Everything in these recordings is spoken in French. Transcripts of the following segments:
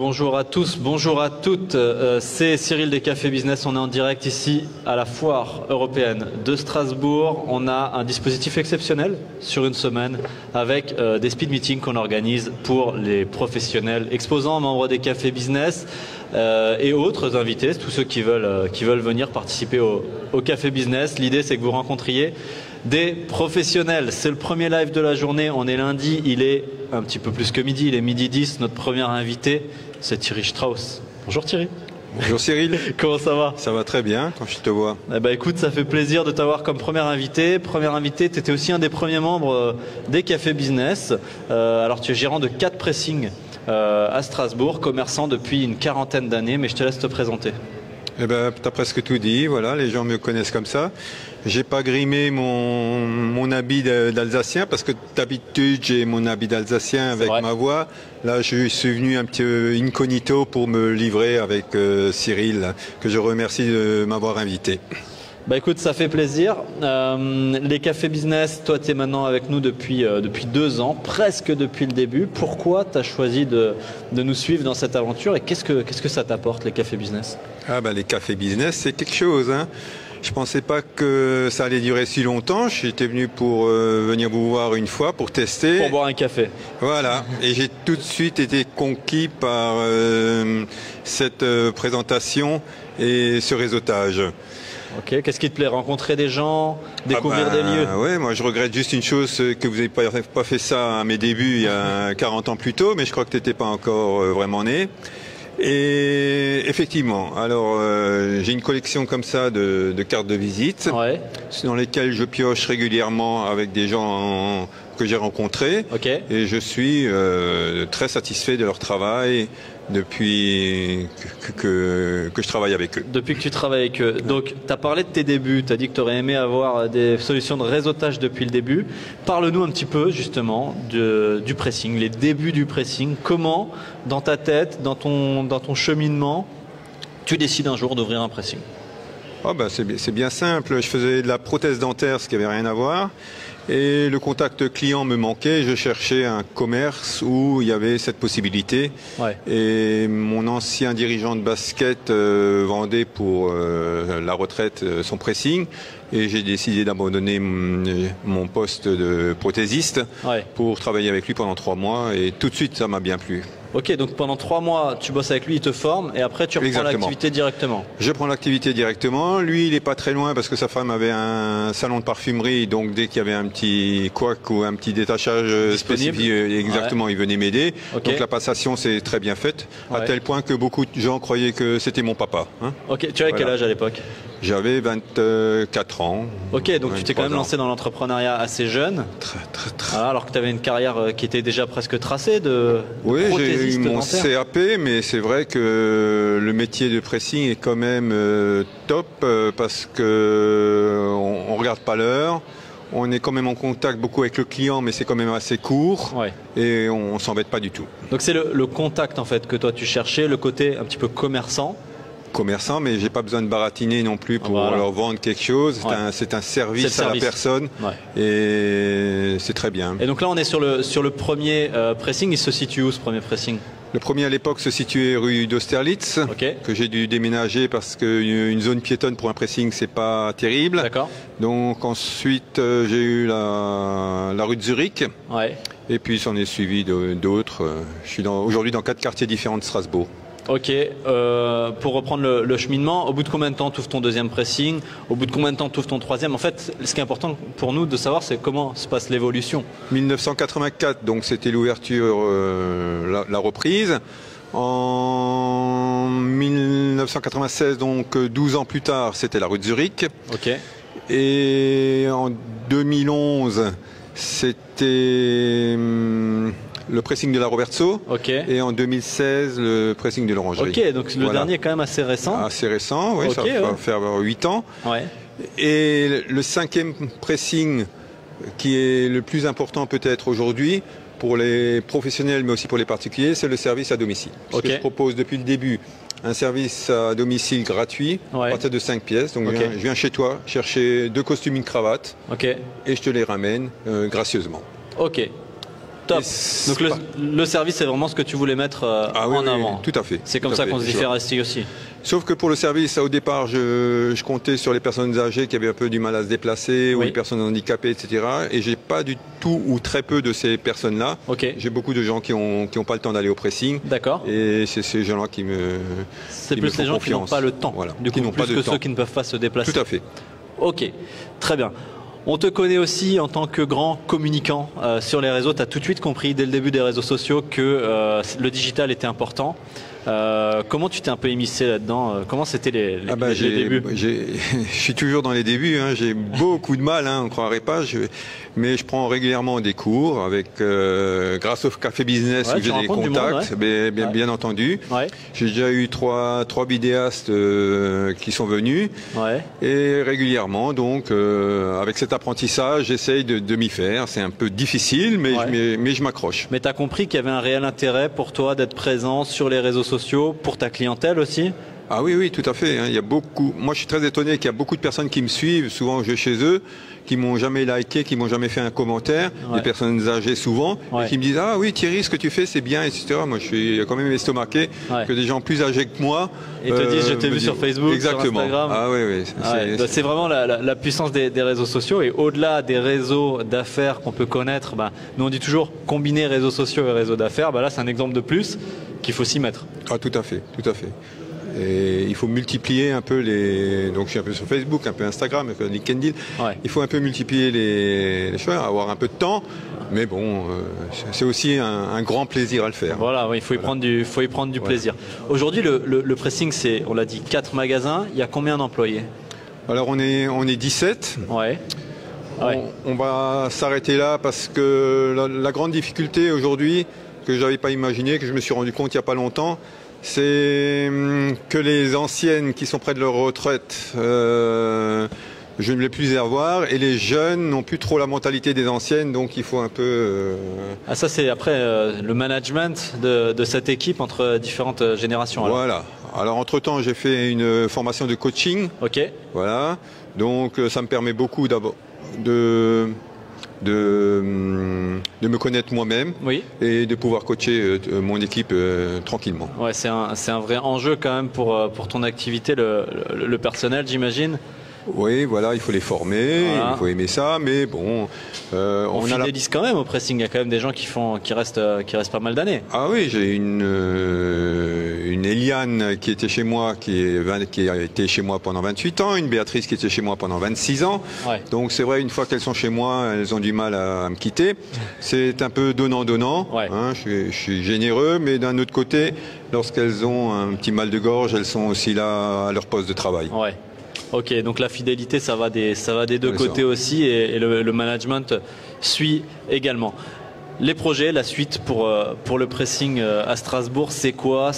Bonjour à tous, bonjour à toutes, c'est Cyril des Cafés Business, on est en direct ici à la foire européenne de Strasbourg. On a un dispositif exceptionnel sur une semaine avec des speed meetings qu'on organise pour les professionnels, exposants, membres des Cafés Business et autres invités, tous ceux qui veulent venir participer au Café Business. L'idée c'est que vous rencontriez des professionnels. C'est le premier live de la journée, on est lundi, il est un petit peu plus que midi, il est midi 10, notre premier invité c'est Thierry Strauss. Bonjour Thierry. Bonjour Cyril. Comment ça va? Ça va très bien quand je te vois. Eh ben écoute, ça fait plaisir de t'avoir comme premier invité. Premier invité, tu étais aussi un des premiers membres des Cafés Business. Alors tu es gérant de 4 pressings à Strasbourg, commerçant depuis une quarantaine d'années, mais je te laisse te présenter. Eh ben, tu as presque tout dit, voilà, les gens me connaissent comme ça. J'ai pas grimé mon habit d'Alsacien parce que d'habitude j'ai mon habit d'Alsacien avec ma voix. Là, je suis venu un petit incognito pour me livrer avec Cyril, que je remercie de m'avoir invité. Bah écoute, ça fait plaisir. Les Cafés Business, toi tu es maintenant avec nous depuis 2 ans, presque depuis le début. Pourquoi tu as choisi de nous suivre dans cette aventure et qu'est-ce que ça t'apporte les Cafés Business? Ah bah les Cafés Business, c'est quelque chose, hein. Je pensais pas que ça allait durer si longtemps. J'étais venu pour venir vous voir une fois pour tester. Pour boire un café. Voilà. Et j'ai tout de suite été conquis par cette présentation et ce réseautage. Ok. Qu'est-ce qui te plaît? Rencontrer des gens, découvrir des lieux? Ouais, moi je regrette juste une chose, que vous n'avez pas fait ça à mes débuts il y a 40 ans plus tôt, mais je crois que tu n'étais pas encore vraiment né. Et effectivement, alors j'ai une collection comme ça de cartes de visite, dans lesquelles je pioche régulièrement avec des gens que j'ai rencontrés. Et je suis très satisfait de leur travail depuis que je travaille avec eux. Depuis que tu travailles avec eux. Donc, tu as parlé de tes débuts, tu as dit que tu aurais aimé avoir des solutions de réseautage depuis le début. Parle-nous un petit peu, justement, du pressing, les débuts du pressing. Comment, dans ta tête, dans ton cheminement, tu décides un jour d'ouvrir un pressing? Oh ben c'est bien simple. Je faisais de la prothèse dentaire, ce qui n'avait rien à voir. Et le contact client me manquait. Je cherchais un commerce où il y avait cette possibilité. Et mon ancien dirigeant de basket vendait pour la retraite son pressing. Et j'ai décidé d'abandonner mon poste de prothésiste pour travailler avec lui pendant 3 mois. Et tout de suite, ça m'a bien plu. Ok, donc pendant 3 mois, tu bosses avec lui, il te forme, et après tu reprends l'activité directement. Je prends l'activité directement. Lui, il n'est pas très loin parce que sa femme avait un salon de parfumerie, donc dès qu'il y avait un petit couac ou un petit détachage spécifique, exactement, il venait m'aider. Donc la passation s'est très bien faite, à tel point que beaucoup de gens croyaient que c'était mon papa. Hein. Ok, tu avais quel âge à l'époque? J'avais 24 ans. Ok, donc tu t'es quand même lancé dans l'entrepreneuriat assez jeune. Très. Voilà, alors que tu avais une carrière qui était déjà presque tracée de j'ai eu mon CAP, mais c'est vrai que le métier de pressing est quand même top parce que on regarde pas l'heure. On est quand même en contact beaucoup avec le client, mais c'est quand même assez court et on s'embête pas du tout. Donc c'est le contact en fait que toi tu cherchais, le côté un petit peu commerçant, mais j'ai pas besoin de baratiner non plus pour leur vendre quelque chose. C'est un service à la personne et c'est très bien. Et donc là on est sur le premier pressing. Il se situe où ce premier pressing? Le premier à l'époque se situait rue d'Austerlitz, que j'ai dû déménager parce qu'une zone piétonne pour un pressing c'est pas terrible. Donc ensuite j'ai eu la rue de Zurich. Et puis j'en ai suivi d'autres. Je suis aujourd'hui dans 4 quartiers différents de Strasbourg. Ok, pour reprendre le cheminement, au bout de combien de temps tu ouvres ton deuxième pressing? Au bout de combien de temps tu ouvres ton troisième? En fait, ce qui est important pour nous de savoir, c'est comment se passe l'évolution. 1984, donc c'était l'ouverture, la reprise. En 1996, donc 12 ans plus tard, c'était la rue de Zurich. Et en 2011, c'était le pressing de la Robertso, et en 2016 le pressing de l'Orangerie. Ok, donc le dernier est quand même assez récent. Assez récent, oui, ça va faire 8 ans. Et le 5e pressing, qui est le plus important peut-être aujourd'hui pour les professionnels mais aussi pour les particuliers, c'est le service à domicile. Parce que je propose depuis le début un service à domicile gratuit à partir de 5 pièces. Donc je viens chez toi chercher 2 costumes, une cravate et je te les ramène gracieusement. Ok. Top. Donc le service, c'est vraiment ce que tu voulais mettre en avant. Oui, tout à fait. C'est comme ça qu'on se différencie aussi. Sauf que pour le service, au départ, je comptais sur les personnes âgées qui avaient un peu du mal à se déplacer, ou les personnes handicapées, etc. Et j'ai pas du tout ou très peu de ces personnes-là. J'ai beaucoup de gens qui ont pas le temps d'aller au pressing. D'accord. Et c'est ces gens-là qui me C'est plus les gens qui n'ont pas le temps. Voilà. Du coup, plus que ceux qui ne peuvent pas se déplacer. Tout à fait. Ok, très bien. On te connaît aussi en tant que grand communicant sur les réseaux. Tu as tout de suite compris dès le début des réseaux sociaux que le digital était important. Comment tu t'es un peu immiscé là-dedans? Comment c'était les débuts? Je suis toujours dans les débuts, hein. J'ai beaucoup de mal, hein, on ne croirait pas. Mais je prends régulièrement des cours grâce au Café Business où j'ai des contacts, bien entendu. J'ai déjà eu trois vidéastes qui sont venus. Et régulièrement, donc, avec cet apprentissage, j'essaye de m'y faire. C'est un peu difficile, mais je m'accroche. Mais tu as compris qu'il y avait un réel intérêt pour toi d'être présent sur les réseaux sociaux, pour ta clientèle aussi? Ah oui, tout à fait. Il y a beaucoup. Moi, je suis très étonné qu'il y a beaucoup de personnes qui me suivent. Souvent, je vais chez eux, qui m'ont jamais liké, qui m'ont jamais fait un commentaire. Des personnes âgées souvent, et qui me disent ah oui Thierry, ce que tu fais, c'est bien, etc. Moi, je suis quand même estomaqué que des gens plus âgés que moi. Et te disent je t'ai vu sur Facebook, exactement. sur Instagram. Ah oui. C'est vraiment la puissance des réseaux sociaux, et au-delà des réseaux d'affaires qu'on peut connaître, nous on dit toujours combiner réseaux sociaux et réseaux d'affaires. Là, c'est un exemple de plus qu'il faut s'y mettre. Ah tout à fait. Et il faut multiplier un peu donc je suis un peu sur Facebook, un peu Instagram, un peu LinkedIn. Il faut un peu multiplier les choses, avoir un peu de temps. Mais bon, c'est aussi un grand plaisir à le faire. Voilà, il faut y prendre du plaisir. Aujourd'hui, le pressing, c'est, on l'a dit, 4 magasins. Il y a combien d'employés? Alors on est 17. On va s'arrêter là parce que la grande difficulté aujourd'hui, que je n'avais pas imaginé, que je me suis rendu compte il n'y a pas longtemps, c'est que les anciennes qui sont près de leur retraite, je ne vais plus les revoir, et les jeunes n'ont plus trop la mentalité des anciennes, donc il faut un peu... Ah, ça c'est après le management de cette équipe entre différentes générations. Voilà. Alors entre-temps, j'ai fait une formation de coaching. Voilà. Donc ça me permet beaucoup d'abord de me connaître moi-même et de pouvoir coacher mon équipe tranquillement. C'est un vrai enjeu quand même pour ton activité, le personnel, j'imagine. Oui, voilà, il faut les former, il faut aimer ça, mais bon... on fidélise quand même au pressing, il y a quand même des gens qui restent pas mal d'années. Ah oui, j'ai une Eliane qui était chez moi, qui a été chez moi pendant 28 ans, une Béatrice qui était chez moi pendant 26 ans. Donc c'est vrai, une fois qu'elles sont chez moi, elles ont du mal à me quitter. C'est un peu donnant-donnant, hein, je suis généreux, mais d'un autre côté, lorsqu'elles ont un petit mal de gorge, elles sont aussi là à leur poste de travail. Ok, donc la fidélité, ça va des deux côtés aussi, et le management suit également. Les projets, la suite pour le pressing à Strasbourg, c'est quoi?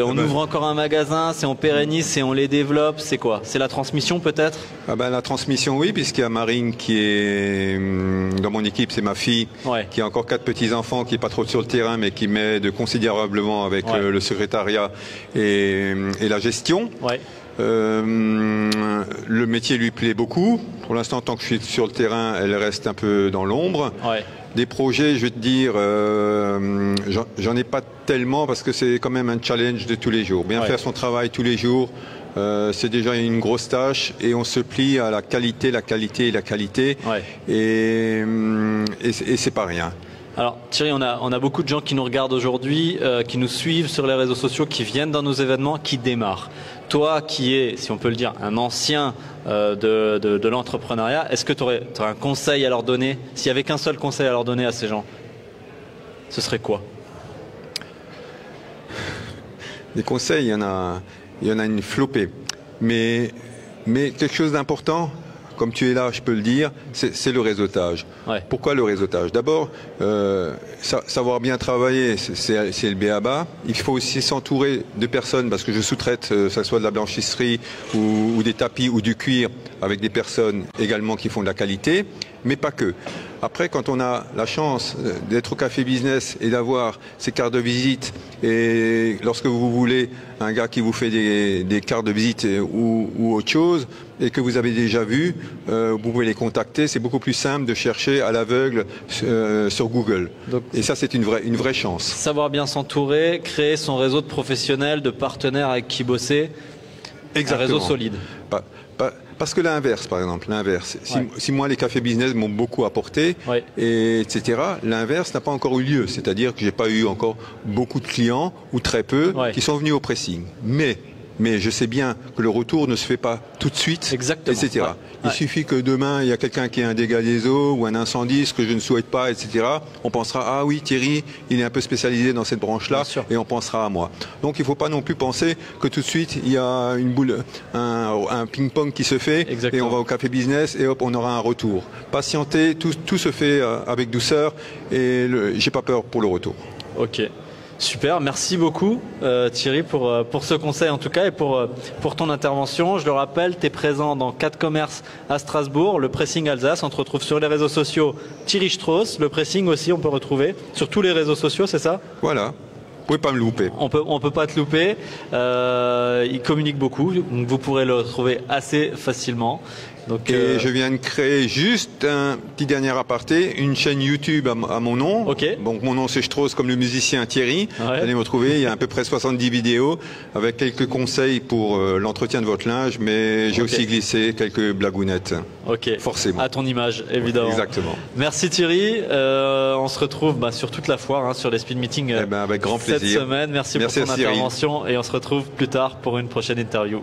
On ouvre encore un magasin, c'est on pérennise, c'est on les développe, c'est quoi? C'est la transmission peut-être? La transmission, oui, puisqu'il y a Marine qui est dans mon équipe, c'est ma fille, qui a encore 4 petits-enfants, qui n'est pas trop sur le terrain, mais qui m'aide considérablement avec le secrétariat et la gestion. Le métier lui plaît beaucoup. Pour l'instant, tant que je suis sur le terrain, elle reste un peu dans l'ombre. Des projets, je vais te dire, j'en ai pas tellement parce que c'est quand même un challenge de tous les jours. Bien faire son travail tous les jours, c'est déjà une grosse tâche, et on se plie à la qualité. Et c'est pas rien. Alors Thierry, on a beaucoup de gens qui nous regardent aujourd'hui, qui nous suivent sur les réseaux sociaux, qui viennent dans nos événements, qui démarrent. Toi qui es, si on peut le dire, un ancien de l'entrepreneuriat, est-ce que tu aurais un conseil à leur donner? S'il n'y avait qu'un seul conseil à leur donner à ces gens, ce serait quoi? Des conseils, il y en a une flopée. Mais quelque chose d'important, comme tu es là, je peux le dire, c'est le réseautage. Pourquoi le réseautage? D'abord, savoir bien travailler, c'est le b.a.-ba. Il faut aussi s'entourer de personnes, parce que je sous-traite, que ce soit de la blanchisserie ou des tapis ou du cuir, avec des personnes également qui font de la qualité, mais pas que. Après, quand on a la chance d'être au Café Business et d'avoir ces cartes de visite, et lorsque vous voulez un gars qui vous fait des cartes de visite ou autre chose, et que vous avez déjà vu, vous pouvez les contacter. C'est beaucoup plus simple de chercher à l'aveugle sur Google. Donc, et ça, c'est une vraie chance. Savoir bien s'entourer, créer son réseau de professionnels, de partenaires avec qui bosser. Exactement. Un réseau solide. Parce que l'inverse, par exemple, l'inverse. Si moi, les cafés business m'ont beaucoup apporté, etc., l'inverse n'a pas encore eu lieu. C'est-à-dire que j'ai pas eu encore beaucoup de clients, ou très peu, qui sont venus au pressing. Mais je sais bien que le retour ne se fait pas tout de suite, etc. Il suffit que demain, il y a quelqu'un qui ait un dégât des eaux ou un incendie, ce que je ne souhaite pas, etc. On pensera, ah oui, Thierry, il est un peu spécialisé dans cette branche-là, et on pensera à moi. Donc il ne faut pas non plus penser que tout de suite, il y a une boule, un ping-pong qui se fait, et on va au café business, et hop, on aura un retour. Patienter, tout se fait avec douceur, et j'ai pas peur pour le retour. Ok. Super, merci beaucoup Thierry pour ce conseil en tout cas et pour ton intervention. Je le rappelle, tu es présent dans 4 commerces à Strasbourg, le Pressing Alsace. On te retrouve sur les réseaux sociaux Thierry Strauss, le Pressing aussi on peut retrouver sur tous les réseaux sociaux, c'est ça? Voilà, vous pouvez pas me louper. On peut pas te louper, il communique beaucoup, donc vous pourrez le retrouver assez facilement. Donc, et je viens de créer juste un petit dernier aparté, une chaîne YouTube à mon nom. Donc mon nom c'est Strauss comme le musicien Thierry. Vous allez me retrouver, il y a à peu près 70 vidéos avec quelques conseils pour l'entretien de votre linge, mais j'ai aussi glissé quelques blagounettes. Forcément. À ton image, évidemment. Exactement. Merci Thierry. On se retrouve sur toute la foire, sur les speed meetings avec grand cette plaisir. semaine. Merci pour ton intervention et on se retrouve plus tard pour une prochaine interview.